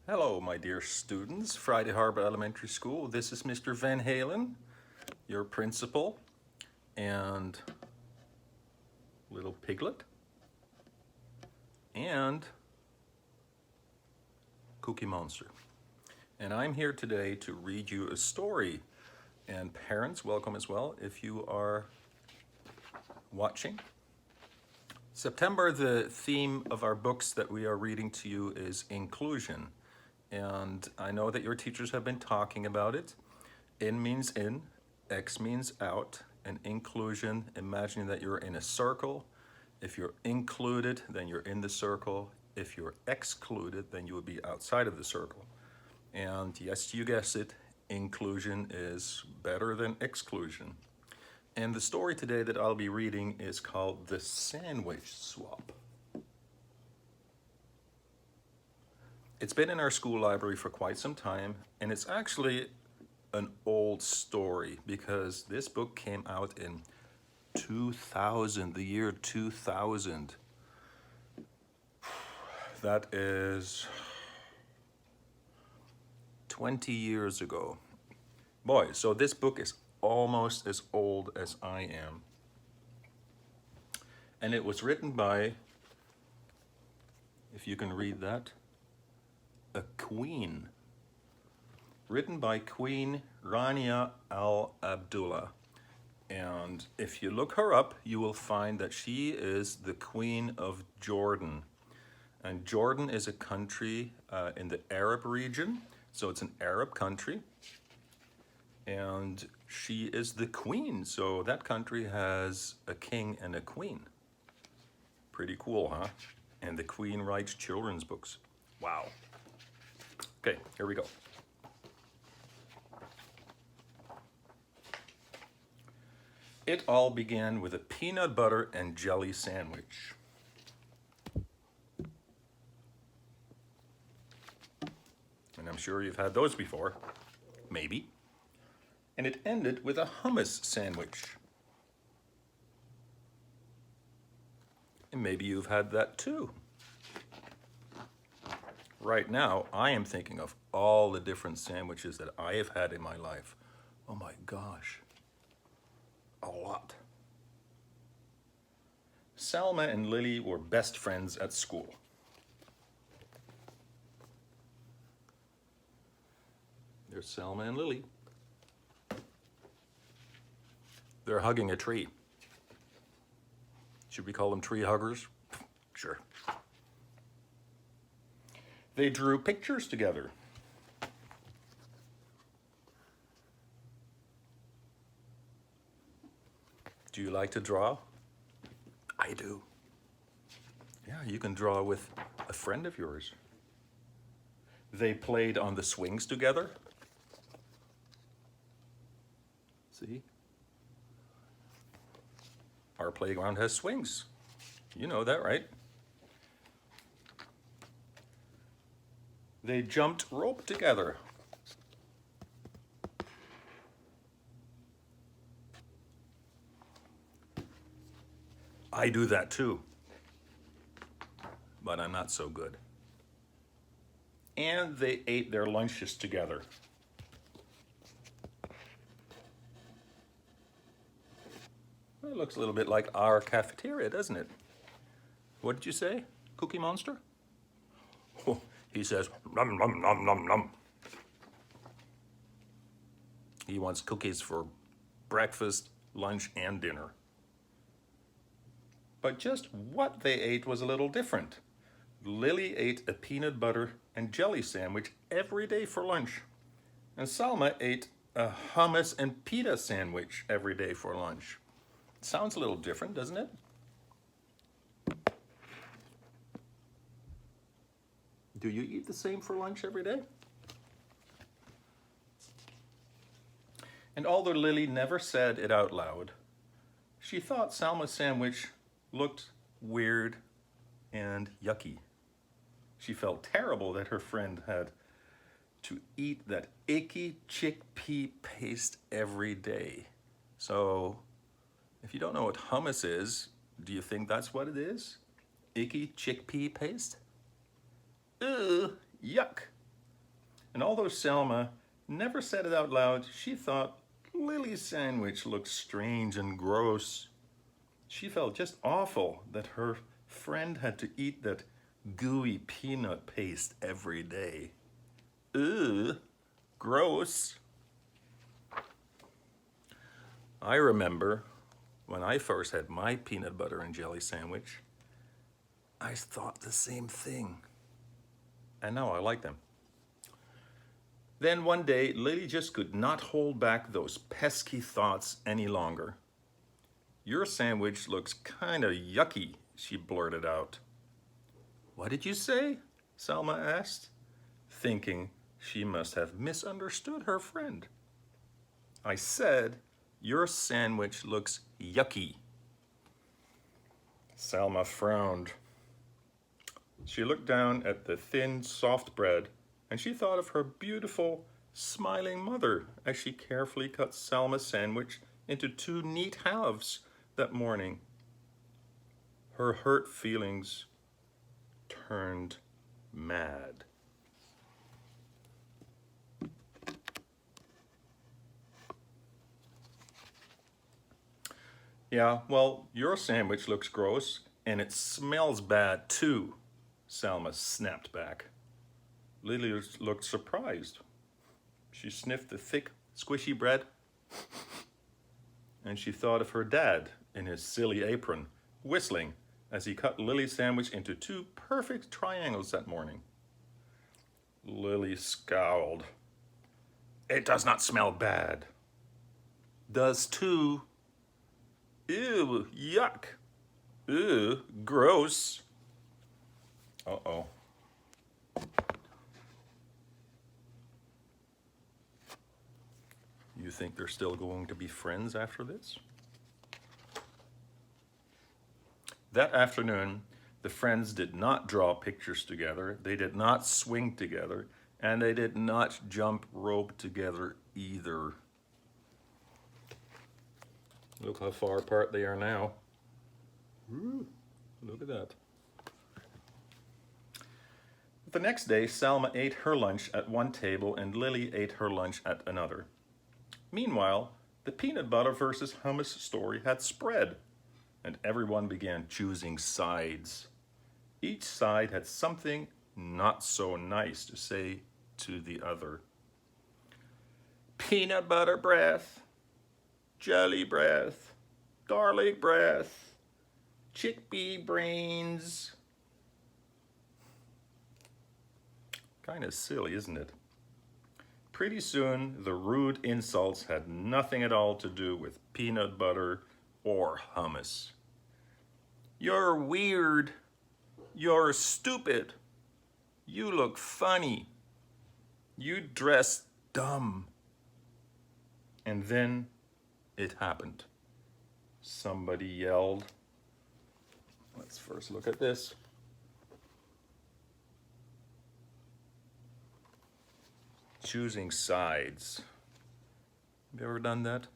Hello, my dear students, Friday Harbor Elementary School. This is Mr. Van Haalen, your principal, and little piglet, and Cookie Monster. And I'm here today to read you a story. And parents, welcome as well if you are watching. September, the theme of our books that we are reading to you is inclusion. And I know that your teachers have been talking about it. In means in, X means out, and inclusion, imagining that you're in a circle. If you're included, then you're in the circle. If you're excluded, then you would be outside of the circle. And yes, you guessed it, inclusion is better than exclusion. And the story today that I'll be reading is called The Sandwich Swap. It's been in our school library for quite some time, and it's actually an old story because this book came out in 2000, the year 2000. That is 20 years ago. Boy, so this book is almost as old as I am. And it was written by, if you can read that, a queen. Written by Queen Rania Al Abdullah. And if you look her up, you will find that she is the Queen of Jordan. And Jordan is a country in the Arab region, so it's an Arab country. And she is the queen, so that country has a king and a queen. Pretty cool, huh? And the queen writes children's books. Wow. Okay, here we go. It all began with a peanut butter and jelly sandwich. And I'm sure you've had those before, maybe. And it ended with a hummus sandwich. And maybe you've had that too. Right now, I am thinking of all the different sandwiches that I have had in my life. Oh my gosh, a lot. Selma and Lily were best friends at school. There's Selma and Lily. They're hugging a tree. Should we call them tree huggers? Sure. They drew pictures together. Do you like to draw? I do. Yeah, you can draw with a friend of yours. They played on the swings together. See? Our playground has swings. You know that, right? They jumped rope together. I do that too, but I'm not so good. And they ate their lunches together. Well, it looks a little bit like our cafeteria, doesn't it? What did you say, Cookie Monster? Oh, he says, nom, nom, nom, nom, nom. He wants cookies for breakfast, lunch, and dinner. But just what they ate was a little different. Lily ate a peanut butter and jelly sandwich every day for lunch. And Salma ate a hummus and pita sandwich every day for lunch. Sounds a little different, doesn't it? Do you eat the same for lunch every day? And although Lily never said it out loud, she thought Salma's sandwich looked weird and yucky. She felt terrible that her friend had to eat that icky chickpea paste every day. So, if you don't know what hummus is, do you think that's what it is? Icky chickpea paste? Ugh, yuck. And although Selma never said it out loud, she thought Lily's sandwich looked strange and gross. She felt just awful that her friend had to eat that gooey peanut paste every day. Ugh, gross. I remember when I first had my peanut butter and jelly sandwich, I thought the same thing. And now I like them. Then one day, Lily just could not hold back those pesky thoughts any longer. "Your sandwich looks kind of yucky," she blurted out. "What did you say?" Selma asked, thinking she must have misunderstood her friend. "I said, your sandwich looks yucky." Selma frowned. She looked down at the thin, soft bread, and she thought of her beautiful, smiling mother as she carefully cut Selma's sandwich into 2 neat halves that morning. Her hurt feelings turned mad. "Yeah, well, your sandwich looks gross, and it smells bad too," Selma snapped back. Lily looked surprised. She sniffed the thick, squishy bread, and she thought of her dad in his silly apron, whistling as he cut Lily's sandwich into 2 perfect triangles that morning. Lily scowled. "It does not smell bad." "Does too." "Ew, yuck. Ew, gross." Uh-oh. You think they're still going to be friends after this? That afternoon, the friends did not draw pictures together, they did not swing together, and they did not jump rope together either. Look how far apart they are now. Ooh, look at that. The next day, Selma ate her lunch at one table and Lily ate her lunch at another. Meanwhile, the peanut butter versus hummus story had spread, and everyone began choosing sides. Each side had something not so nice to say to the other. Peanut butter breath, jelly breath, garlic breath, chickpea brains. Kind of silly, isn't it? Pretty soon, the rude insults had nothing at all to do with peanut butter or hummus. "You're weird. You're stupid. You look funny. You dress dumb." And then it happened. Somebody yelled. Let's first look at this. Choosing sides. Have you ever done that?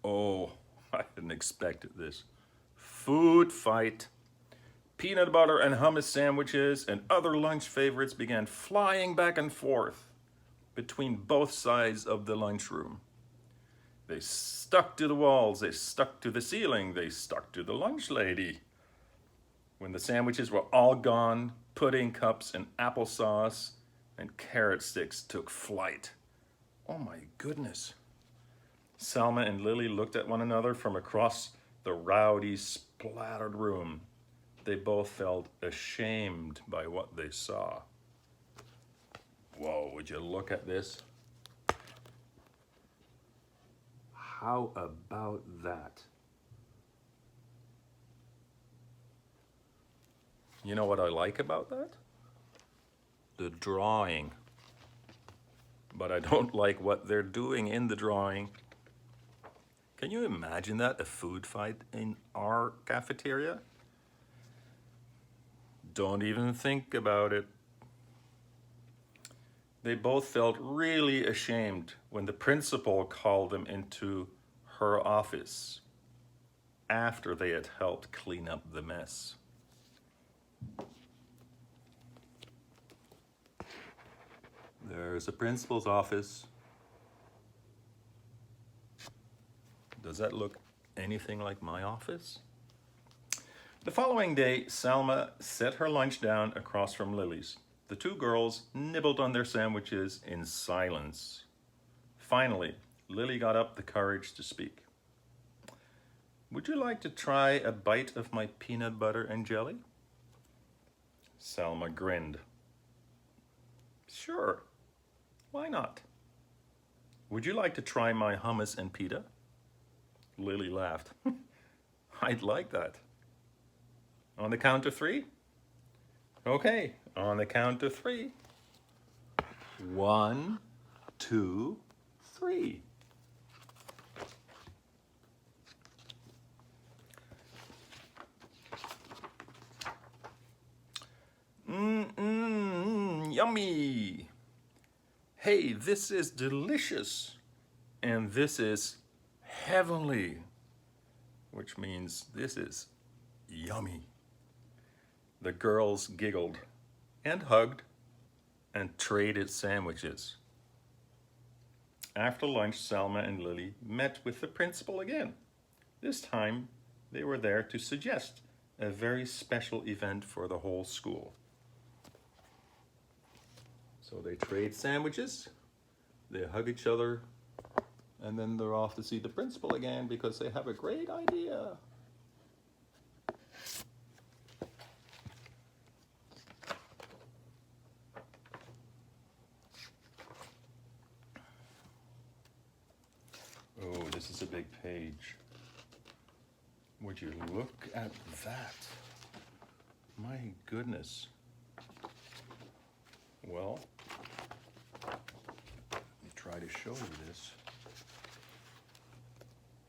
Oh, I didn't expect this. Food fight. Peanut butter and hummus sandwiches and other lunch favorites began flying back and forth between both sides of the lunchroom. They stuck to the walls, they stuck to the ceiling, they stuck to the lunch lady. When the sandwiches were all gone, pudding cups and applesauce and carrot sticks took flight. Oh my goodness. Selma and Lily looked at one another from across the rowdy, splattered room. They both felt ashamed by what they saw. Whoa, would you look at this? How about that? You know what I like about that? The drawing. But I don't like what they're doing in the drawing. Can you imagine that, a food fight in our cafeteria? Don't even think about it. They both felt really ashamed when the principal called them into her office after they had helped clean up the mess. There's the principal's office. Does that look anything like my office? The following day, Selma set her lunch down across from Lily's. The two girls nibbled on their sandwiches in silence. Finally, Lily got up the courage to speak. Would you like to try a bite of my peanut butter and jelly? Selma grinned. Sure, why not? Would you like to try my hummus and pita? Lily laughed. I'd like that. On the count of three? Okay, on the count of three. 1, 2, 3. Yummy. Hey, this is delicious. And this is heavenly, which means this is yummy. The girls giggled and hugged and traded sandwiches. After lunch, Selma and Lily met with the principal again. This time, they were there to suggest a very special event for the whole school. So they trade sandwiches, they hug each other, and then they're off to see the principal again because they have a great idea. Oh, this is a big page. Would you look at that? My goodness. Well, let me try to show you this.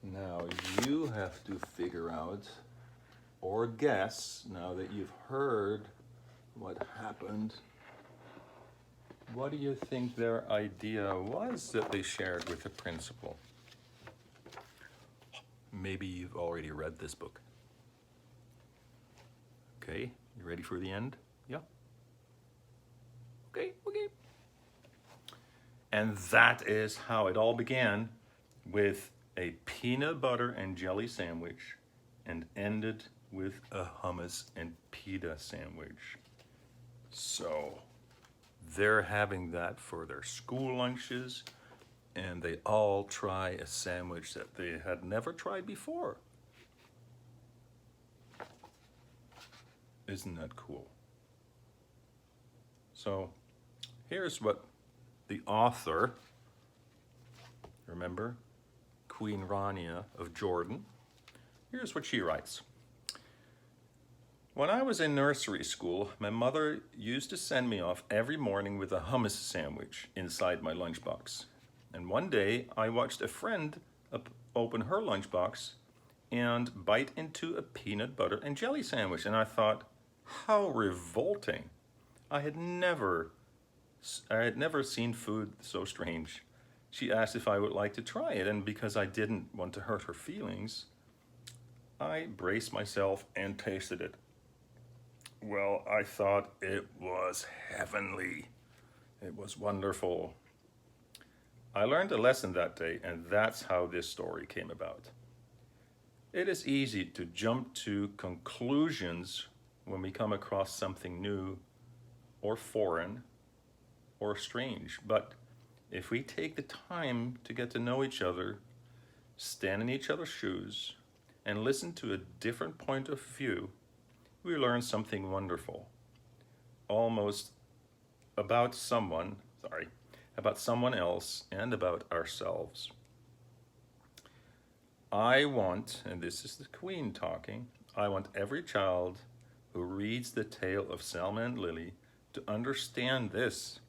Now you have to figure out or guess, now that you've heard what happened, what do you think their idea was that they shared with the principal? Maybe you've already read this book. Okay, you ready for the end? Yeah. Okay. And that is how it all began, with a peanut butter and jelly sandwich and ended with a hummus and pita sandwich. So they're having that for their school lunches, and they all try a sandwich that they had never tried before. Isn't that cool? So here's what the author, remember, Queen Rania of Jordan, here's what she writes. When I was in nursery school, my mother used to send me off every morning with a hummus sandwich inside my lunchbox. And one day I watched a friend open her lunchbox and bite into a peanut butter and jelly sandwich. And I thought, how revolting. I had never seen food so strange. She asked if I would like to try it, and because I didn't want to hurt her feelings, I braced myself and tasted it. Well, I thought it was heavenly. It was wonderful. I learned a lesson that day, and that's how this story came about. It is easy to jump to conclusions when we come across something new or foreign or strange, but if we take the time to get to know each other, stand in each other's shoes, and listen to a different point of view, we learn something wonderful, almost about someone else and about ourselves. I want, and this is the Queen talking, I want every child who reads the tale of Selma and Lily to understand this.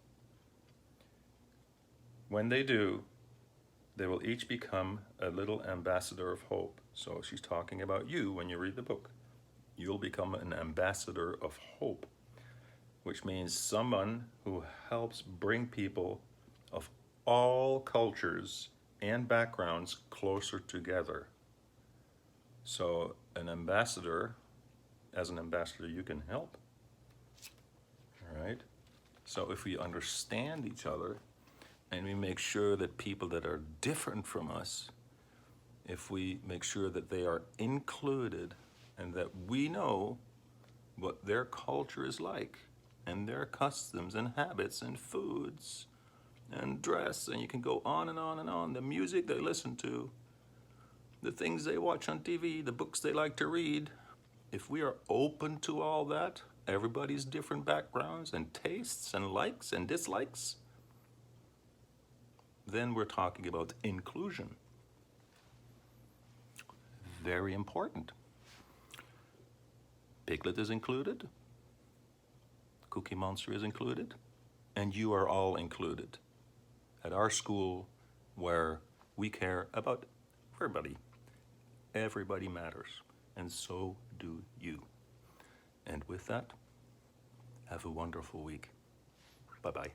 When they do, they will each become a little ambassador of hope. So she's talking about you when you read the book. You'll become an ambassador of hope, which means someone who helps bring people of all cultures and backgrounds closer together. So as an ambassador, you can help. All right. So if we understand each other and we make sure that people that are different from us, if we make sure that they are included and that we know what their culture is like and their customs and habits and foods and dress, and you can go on and on and on, the music they listen to, the things they watch on TV, the books they like to read, if we are open to all that, everybody's different backgrounds and tastes and likes and dislikes, then we're talking about inclusion. Very important. Piglet is included, Cookie Monster is included, and you are all included at our school where we care about everybody. Everybody matters, and so do you. And with that, have a wonderful week. Bye-bye.